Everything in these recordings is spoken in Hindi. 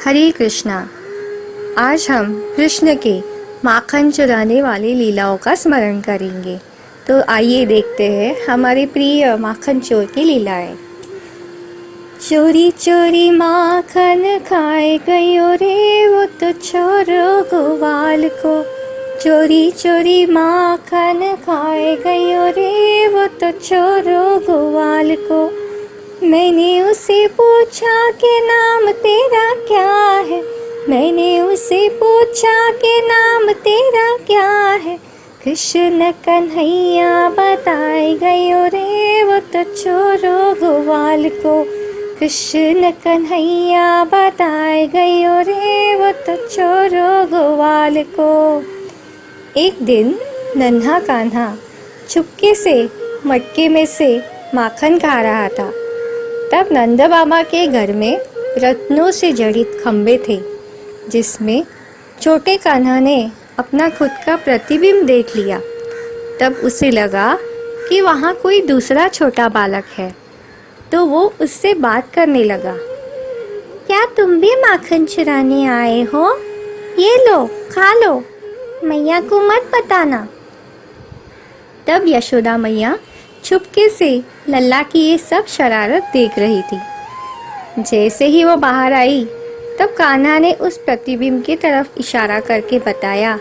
हरे कृष्णा। आज हम कृष्ण के माखन चुराने वाली लीलाओं का स्मरण करेंगे। तो आइए देखते हैं हमारे प्रिय माखन चोर की लीलाएं। चोरी चोरी माखन खाए गयो रे वो तो छोरो ग्वाल को। चोरी चोरी माखन खाए गयो रे वो तो छोरो ग्वाल को। मैंने उसे पूछा कि नाम तेरा क्या है। मैंने उसे पूछा कि नाम तेरा क्या है। कृष्ण कन्हैया बताए गयो रे वो तो छोरो ग्वाल को। कृष्ण कन्हैया बताए गयो रे वो तो छोरो ग्वाल को। एक दिन नन्हा कान्हा चुपके से मटके में से माखन खा रहा था। तब नंद बाबा के घर में रत्नों से जड़ित खंबे थे, जिसमें छोटे कान्हा ने अपना खुद का प्रतिबिंब देख लिया। तब उसे लगा कि वहाँ कोई दूसरा छोटा बालक है, तो वो उससे बात करने लगा। क्या तुम भी माखन चुराने आए हो? ये लो, खा लो, मैया को मत बताना। तब यशोदा मैया चुपके से लल्ला की ये सब शरारत देख रही थी। जैसे ही वो बाहर आई, तब कान्हा ने उस प्रतिबिंब की तरफ इशारा करके बताया,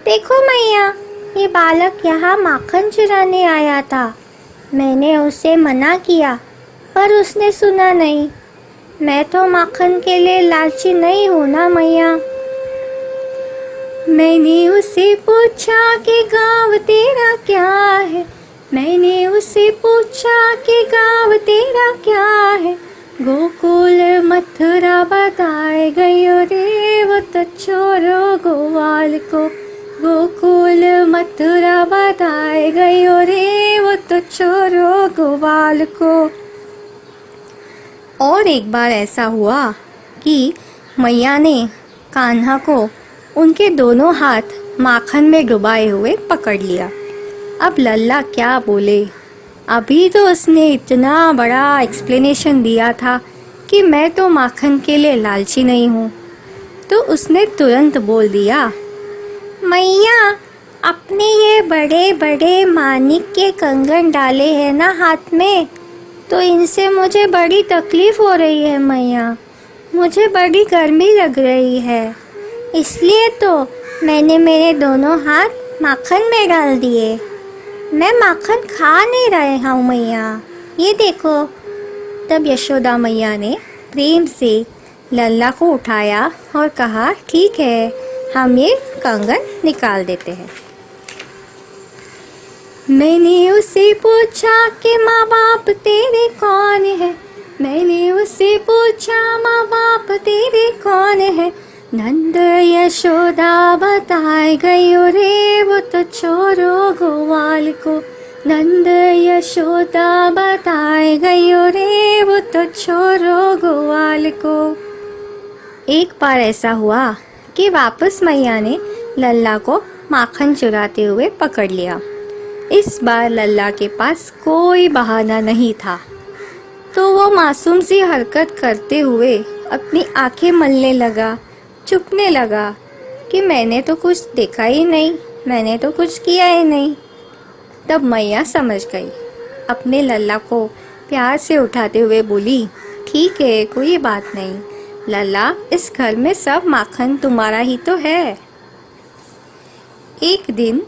देखो मैया, ये बालक यहाँ माखन चुराने आया था। मैंने उसे मना किया, पर उसने सुना नहीं। मैं तो माखन के लिए लालची नहीं हूँ ना मैया। मैंने उसे पूछा कि गाँव तेरा क्या है। मैंने उसे पूछा कि गाँव तेरा क्या है। गोकुल मथुरा बताए गयो रे वो तो छोरो ग्वाल को। गोकुल मथुरा बताए गयो रे वो तो छोरो ग्वाल को। और एक बार ऐसा हुआ कि मैया ने कान्हा को उनके दोनों हाथ माखन में डुबाए हुए पकड़ लिया। अब लल्ला क्या बोले? अभी तो उसने इतना बड़ा एक्सप्लेनेशन दिया था कि मैं तो माखन के लिए लालची नहीं हूँ। तो उसने तुरंत बोल दिया, मैया, अपने ये बड़े बड़े मानिक के कंगन डाले हैं ना हाथ में, तो इनसे मुझे बड़ी तकलीफ़ हो रही है मैया। मुझे बड़ी गर्मी लग रही है, इसलिए तो मैंने मेरे दोनों हाथ माखन में डाल दिए। मैं माखन खा नहीं रहे हूँ मैया, ये देखो। तब यशोदा मैया ने प्रेम से लल्ला को उठाया और कहा, ठीक है, हम ये कंगन निकाल देते हैं। मैंने उसे पूछा कि माँ बाप तेरे कौन है। मैंने उसे पूछा माँ बाप तेरे कौन है। नंद यशोदा बताए गयो रे वो तो छोरो ग्वाल को। नंद यशोदा बताए गयो रे वो तो छोरो ग्वाल को। एक बार ऐसा हुआ कि वापस मैया ने लल्ला को माखन चुराते हुए पकड़ लिया। इस बार लल्ला के पास कोई बहाना नहीं था, तो वो मासूम सी हरकत करते हुए अपनी आंखें मलने लगा, चुपने लगा कि मैंने तो कुछ देखा ही नहीं, मैंने तो कुछ किया ही नहीं। तब मैया समझ गई। अपने लल्ला को प्यार से उठाते हुए बोली, ठीक है, कोई बात नहीं लल्ला, इस घर में सब माखन तुम्हारा ही तो है। एक दिन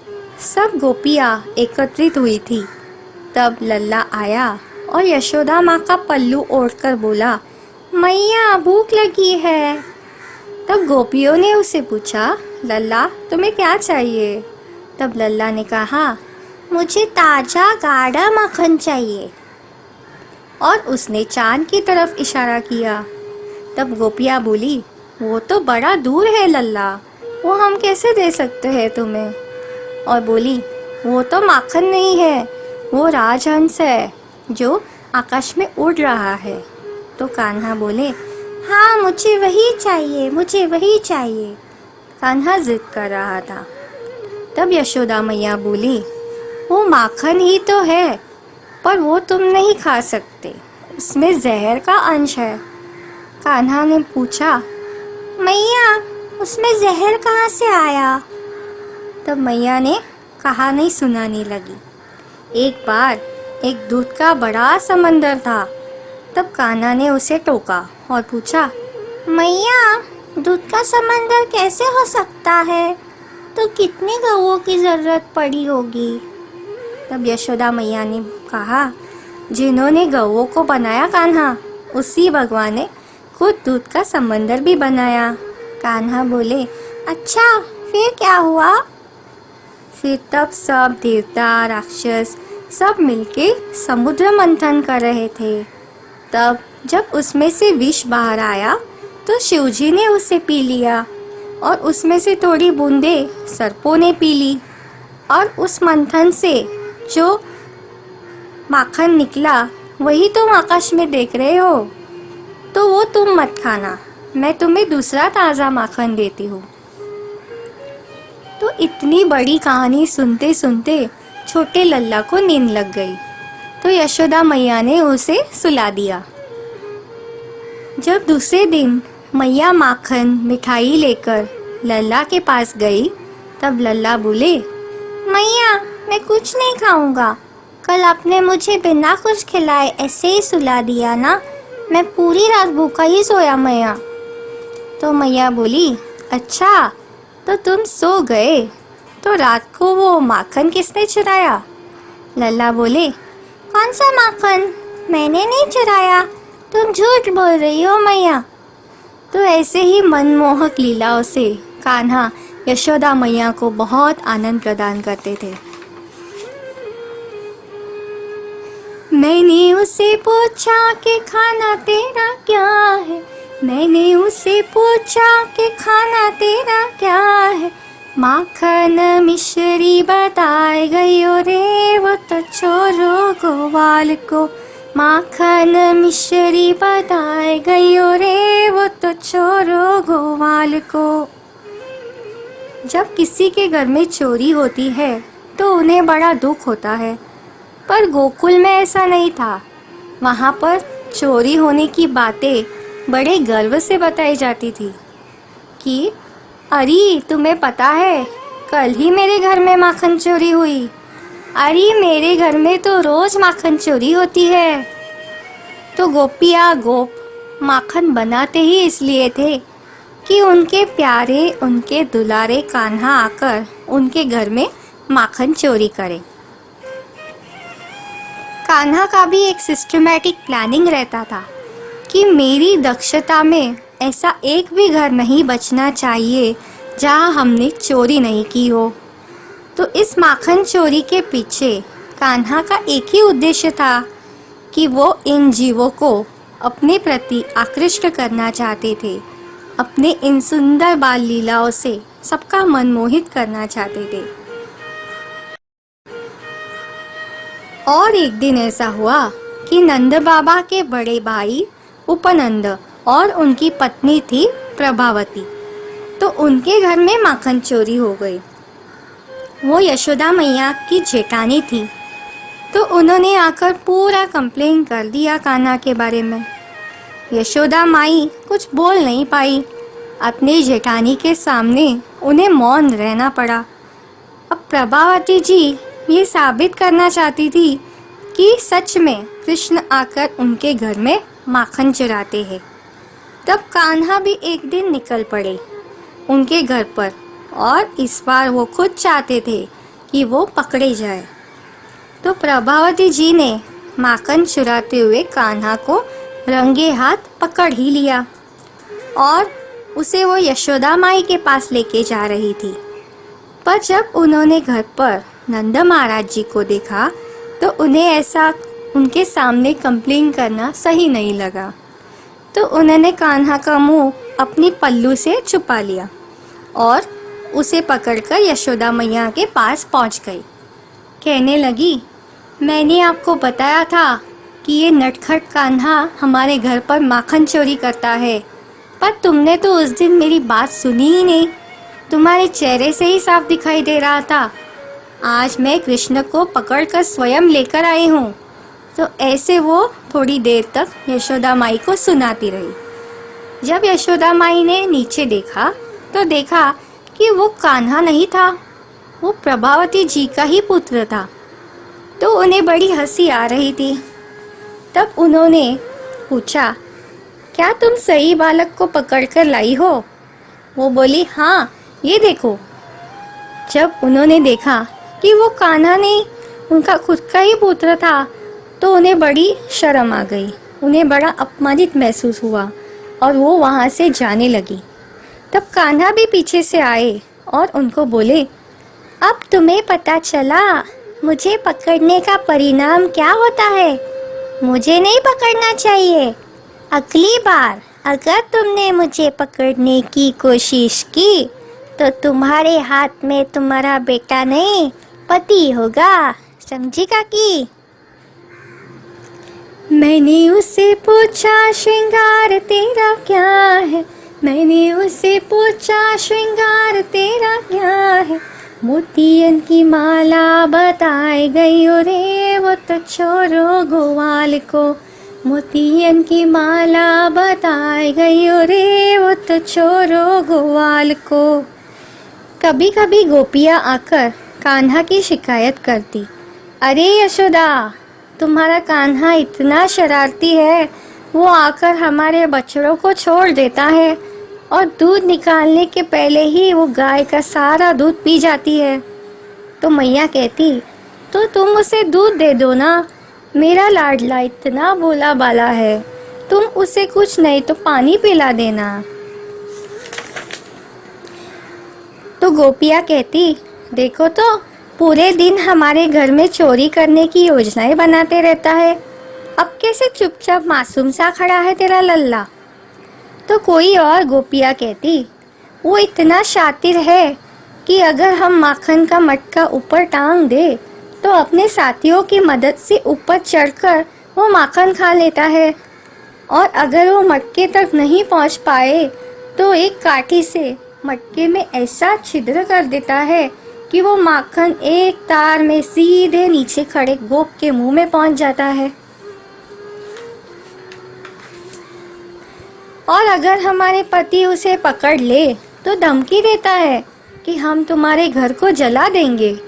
सब गोपियाँ एकत्रित हुई थी। तब लल्ला आया और यशोदा माँ का पल्लू ओढ़कर बोला, मैया, भूख लगी है। तब गोपियों ने उसे पूछा, लल्ला, तुम्हें क्या चाहिए? तब लल्ला ने कहा, मुझे ताज़ा गाढ़ा माखन चाहिए। और उसने चांद की तरफ इशारा किया। तब गोपियाँ बोली, वो तो बड़ा दूर है लल्ला, वो हम कैसे दे सकते हैं तुम्हें? और बोली, वो तो माखन नहीं है, वो राजहंस है जो आकाश में उड़ रहा है। तो कान्हा बोले, हाँ, मुझे वही चाहिए, मुझे वही चाहिए। कान्हा जिद कर रहा था। तब यशोदा मैया बोली, वो माखन ही तो है, पर वो तुम नहीं खा सकते, उसमें जहर का अंश है। कान्हा ने पूछा, मैया, उसमें जहर कहाँ से आया? तब मैया ने कहानी सुनाने लगी। एक बार एक दूध का बड़ा समंदर था। तब कान्हा ने उसे टोका और पूछा, मैया, दूध का समंदर कैसे हो सकता है? तो कितनी गौओं की ज़रूरत पड़ी होगी? तब यशोदा मैया ने कहा, जिन्होंने गौओं को बनाया कान्हा, उसी भगवान ने खुद दूध का समंदर भी बनाया। कान्हा बोले, अच्छा, फिर क्या हुआ? फिर तब सब देवता राक्षस सब मिलके समुद्र मंथन कर रहे थे। तब जब उसमें से विष बाहर आया तो शिवजी ने उसे पी लिया और उसमें से थोड़ी बूंदें सर्पों ने पी ली। और उस मंथन से जो माखन निकला वही तुम आकाश में देख रहे हो। तो वो तुम मत खाना, मैं तुम्हें दूसरा ताज़ा माखन देती हूँ। तो इतनी बड़ी कहानी सुनते सुनते छोटे लल्ला को नींद लग गई। तो यशोदा मैया ने उसे सुला दिया। जब दूसरे दिन मैया माखन मिठाई लेकर लल्ला के पास गई, तब लल्ला बोले, मैया, मैं कुछ नहीं खाऊंगा। कल आपने मुझे बिना कुछ खिलाए ऐसे ही सुला दिया ना, मैं पूरी रात भूखा ही सोया मैया। तो मैया बोली, अच्छा, तो तुम सो गए, तो रात को वो माखन किसने चुराया? लल्ला बोले, कौन सा माखन? मैंने नहीं चुराया, तुम झूठ बोल रही हो मैया। तो ऐसे ही मनमोहक लीलाओं से कान्हा यशोदा मैया को बहुत आनंद प्रदान करते थे। मैंने उसे पूछा कि खाना तेरा क्या है, मैंने उसे पूछा कि खाना तेरा क्या है, माखन मिश्री बताए गयो रे वो तो छोरो गोवाल को, माखन मिश्री बताए गयो रे वो तो छोरो गोवाल को। जब किसी के घर में चोरी होती है तो उन्हें बड़ा दुख होता है, पर गोकुल में ऐसा नहीं था। वहाँ पर चोरी होने की बातें बड़े गर्व से बताई जाती थी कि अरे तुम्हें पता है, कल ही मेरे घर में माखन चोरी हुई। अरे मेरे घर में तो रोज माखन चोरी होती है। तो गोपिया गोप माखन बनाते ही इसलिए थे कि उनके प्यारे, उनके दुलारे कान्हा आकर उनके घर में माखन चोरी करे। कान्हा का भी एक सिस्टमैटिक प्लानिंग रहता था कि मेरी दक्षता में ऐसा एक भी घर नहीं बचना चाहिए जहां हमने चोरी नहीं की हो। तो इस माखन चोरी के पीछे कान्हा का एक ही उद्देश्य था कि वो इन जीवों को अपने प्रति आकृष्ट करना चाहते थे, अपने इन सुंदर बाल लीलाओं से सबका मन मोहित करना चाहते थे। और एक दिन ऐसा हुआ कि नंद बाबा के बड़े भाई उपनंद और उनकी पत्नी थी प्रभावती, तो उनके घर में माखन चोरी हो गई। वो यशोदा मैया की जेठानी थी, तो उन्होंने आकर पूरा कंप्लेन कर दिया कान्हा के बारे में। यशोदा माई कुछ बोल नहीं पाई। अपनी जेठानी के सामने उन्हें मौन रहना पड़ा। अब प्रभावती जी ये साबित करना चाहती थी कि सच में कृष्ण आकर उनके घर में माखन चुराते हैं। तब कान्हा भी एक दिन निकल पड़े उनके घर पर, और इस बार वो खुद चाहते थे कि वो पकड़े जाए। तो प्रभावती जी ने माखन चुराते हुए कान्हा को रंगे हाथ पकड़ ही लिया और उसे वो यशोदा माई के पास लेके जा रही थी। पर जब उन्होंने घर पर नंद महाराज जी को देखा तो उन्हें ऐसा उनके सामने कंप्लेन करना सही नहीं लगा। तो उन्होंने कान्हा का मुंह अपनी पल्लू से छुपा लिया और उसे पकड़कर यशोदा मैया के पास पहुंच गई। कहने लगी, मैंने आपको बताया था कि ये नटखट कान्हा हमारे घर पर माखन चोरी करता है, पर तुमने तो उस दिन मेरी बात सुनी ही नहीं। तुम्हारे चेहरे से ही साफ दिखाई दे रहा था। आज मैं कृष्ण को पकड़कर स्वयं लेकर आई हूँ। तो ऐसे वो थोड़ी देर तक यशोदा माई को सुनाती रही। जब यशोदा माई ने नीचे देखा तो देखा कि वो कान्हा नहीं था, वो प्रभावती जी का ही पुत्र था। तो उन्हें बड़ी हंसी आ रही थी। तब उन्होंने पूछा, क्या तुम सही बालक को पकड़कर लाई हो? वो बोली, हाँ, ये देखो। जब उन्होंने देखा कि वो कान्हा नहीं, उनका खुद का ही पुत्र था, तो उन्हें बड़ी शर्म आ गई, उन्हें बड़ा अपमानित महसूस हुआ और वो वहाँ से जाने लगी। तब कान्हा भी पीछे से आए और उनको बोले, अब तुम्हें पता चला मुझे पकड़ने का परिणाम क्या होता है। मुझे नहीं पकड़ना चाहिए। अगली बार अगर तुमने मुझे पकड़ने की कोशिश की तो तुम्हारे हाथ में तुम्हारा बेटा नहीं, पति होगा। समझी काकी? मैंने उससे पूछा, श्रृंगार तेरा क्या है? मैंने उससे पूछा, श्रृंगार तेरा क्या है? मोतियन की माला बताए गई रे, वो तो छोरो ग्वाल को। मोतियन की माला बताए गई रे, वो तो छोरो ग्वाल को। कभी कभी गोपियाँ आकर कान्हा की शिकायत करती, अरे यशोदा, तुम्हारा कान्हा इतना शरारती है, वो आकर हमारे बछड़ों को छोड़ देता है और दूध निकालने के पहले ही वो गाय का सारा दूध पी जाती है। तो मैया कहती, तो तुम उसे दूध दे दो ना, मेरा लाडला इतना भोला बाला है, तुम उसे कुछ नहीं तो पानी पिला देना। तो गोपियाँ कहती, देखो तो पूरे दिन हमारे घर में चोरी करने की योजनाएं बनाते रहता है, अब कैसे चुपचाप मासूम सा खड़ा है तेरा लल्ला। तो कोई और गोपियाँ कहती, वो इतना शातिर है कि अगर हम माखन का मटका ऊपर टांग दे तो अपने साथियों की मदद से ऊपर चढ़कर वो माखन खा लेता है, और अगर वो मटके तक नहीं पहुंच पाए तो एक काठी से मटके में ऐसा छिद्र कर देता है कि वो माखन एक तार में सीधे नीचे खड़े गोप के मुंह में पहुंच जाता है। और अगर हमारे पति उसे पकड़ ले तो धमकी देता है कि हम तुम्हारे घर को जला देंगे।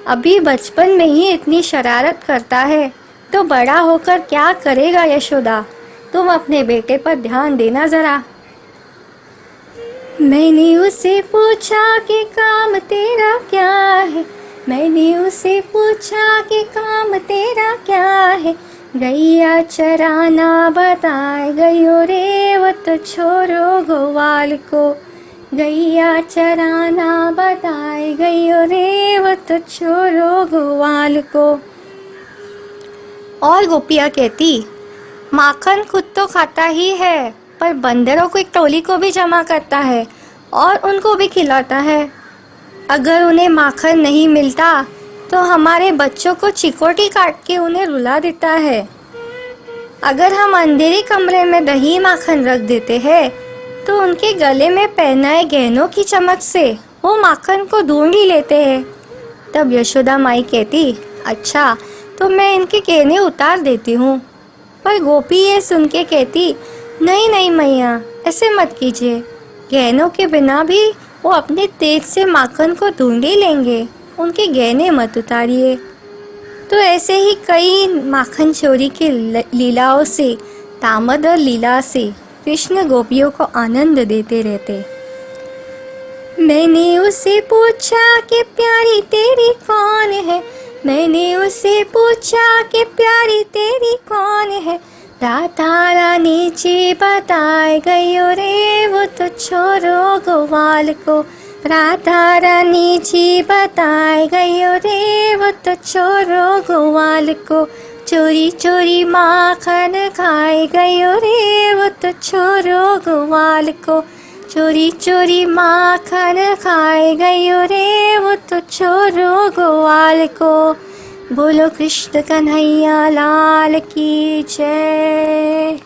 अभी बचपन में ही इतनी शरारत करता है तो बड़ा होकर क्या करेगा यशोदा? तुम अपने बेटे पर ध्यान देना जरा। मैंने उसे पूछा कि काम तेरा क्या है? मैंने उसे पूछा कि काम तेरा क्या है? गैया चराना बताए गयो रे, वो तो छोरो ग्वाल को। गैया चराना बताए गयो रे, वो तो छोरो ग्वाल को। और गोपियाँ कहती, माखन खुद तो खाता ही है पर बंदरों की टोली को भी जमा करता है और उनको भी खिलाता है। अगर उन्हें माखन नहीं मिलता तो हमारे बच्चों को चिकोटी काट के उन्हें रुला देता है। अगर हम अंधेरे कमरे में दही माखन रख देते हैं तो उनके गले में पहनाए गहनों की चमक से वो माखन को ढूंढ ही लेते हैं। तब यशोदा माई कहती, अच्छा तो मैं इनके गहने उतार देती हूँ। पर गोपी ये सुन के कहती, नहीं नहीं मैया, ऐसे मत कीजिए, गहनों के बिना भी वो अपने तेज से माखन को ढूंढ ही लेंगे, उनके गहने मत उतारिए। तो ऐसे ही कई माखन चोरी की लीलाओं से, दामोदर लीला से कृष्ण गोपियों को आनंद देते रहते। मैंने उसे पूछा कि प्यारी तेरी कौन है? मैंने उसे पूछा कि प्यारी तेरी कौन है? राधा रानी जी बताए गयो रे, वो तो छोरो ग्वाल को। राधा रानी जी बताए गयो रे, वो तो छोरो ग्वाल को। चोरी चोरी माखन खाए गयो रे, वो तो छोरो ग्वाल को। चोरी चोरी माखन खाए गयो रे, वो तो छोरो ग्वाल को। बोलो कृष्ण कन्हैया लाल की जय।